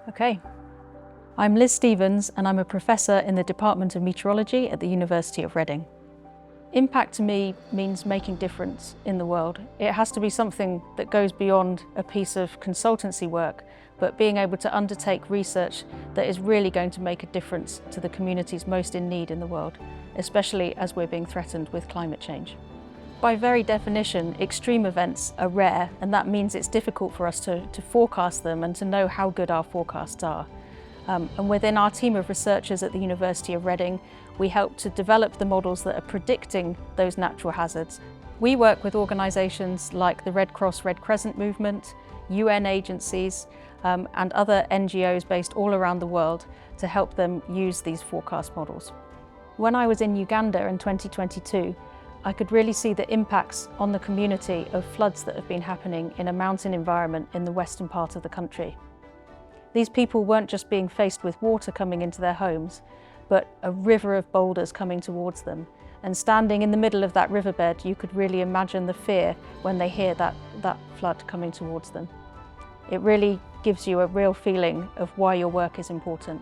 Okay. I'm Liz Stevens and I'm a professor in the Department of Meteorology at the University of Reading. Impact to me means making difference in the world. It has to be something that goes beyond a piece of consultancy work, but being able to undertake research that is really going to make a difference to the communities most in need in the world, especially as we're being threatened with climate change. By very definition, extreme events are rare, and that means it's difficult for us to forecast them and to know how good our forecasts are. And within our team of researchers at the University of Reading, we help to develop the models that are predicting those natural hazards. We work with organisations like the Red Cross Red Crescent movement, UN agencies, and other NGOs based all around the world to help them use these forecast models. When I was in Uganda in 2022, I could really see the impacts on the community of floods that have been happening in a mountain environment in the western part of the country. These people weren't just being faced with water coming into their homes, but a river of boulders coming towards them. And standing in the middle of that riverbed, you could really imagine the fear when they hear that flood coming towards them. It really gives you a real feeling of why your work is important.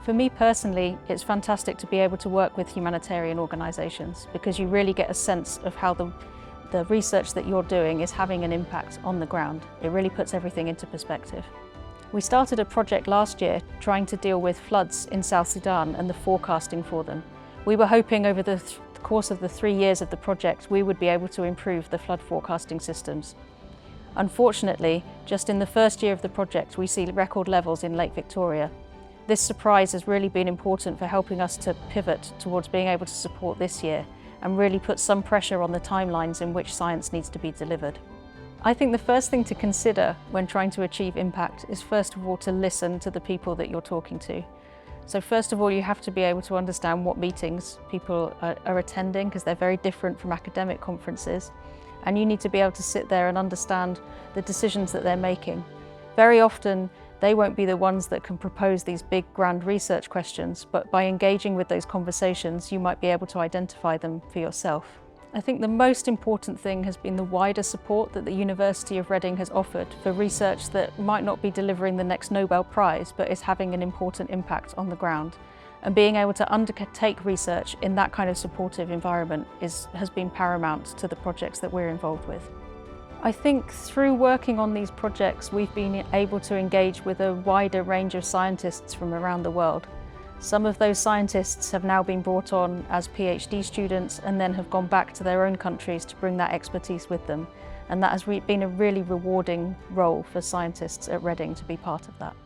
For me personally, it's fantastic to be able to work with humanitarian organisations because you really get a sense of how the research that you're doing is having an impact on the ground. It really puts everything into perspective. We started a project last year trying to deal with floods in South Sudan and the forecasting for them. We were hoping over the course of the 3 years of the project we would be able to improve the flood forecasting systems. Unfortunately, just in the first year of the project we see record levels in Lake Victoria. This surprise has really been important for helping us to pivot towards being able to support this year and really put some pressure on the timelines in which science needs to be delivered. I think the first thing to consider when trying to achieve impact is first of all to listen to the people that you're talking to. So first of all you have to be able to understand what meetings people are attending because they're very different from academic conferences, and you need to be able to sit there and understand the decisions that they're making. Very often they won't be the ones that can propose these big grand research questions, but by engaging with those conversations you might be able to identify them for yourself. I think the most important thing has been the wider support that the University of Reading has offered for research that might not be delivering the next Nobel Prize, but is having an important impact on the ground. And being able to undertake research in that kind of supportive environment has been paramount to the projects that we're involved with. I think through working on these projects we've been able to engage with a wider range of scientists from around the world. Some of those scientists have now been brought on as PhD students and then have gone back to their own countries to bring that expertise with them. And that has been a really rewarding role for scientists at Reading to be part of that.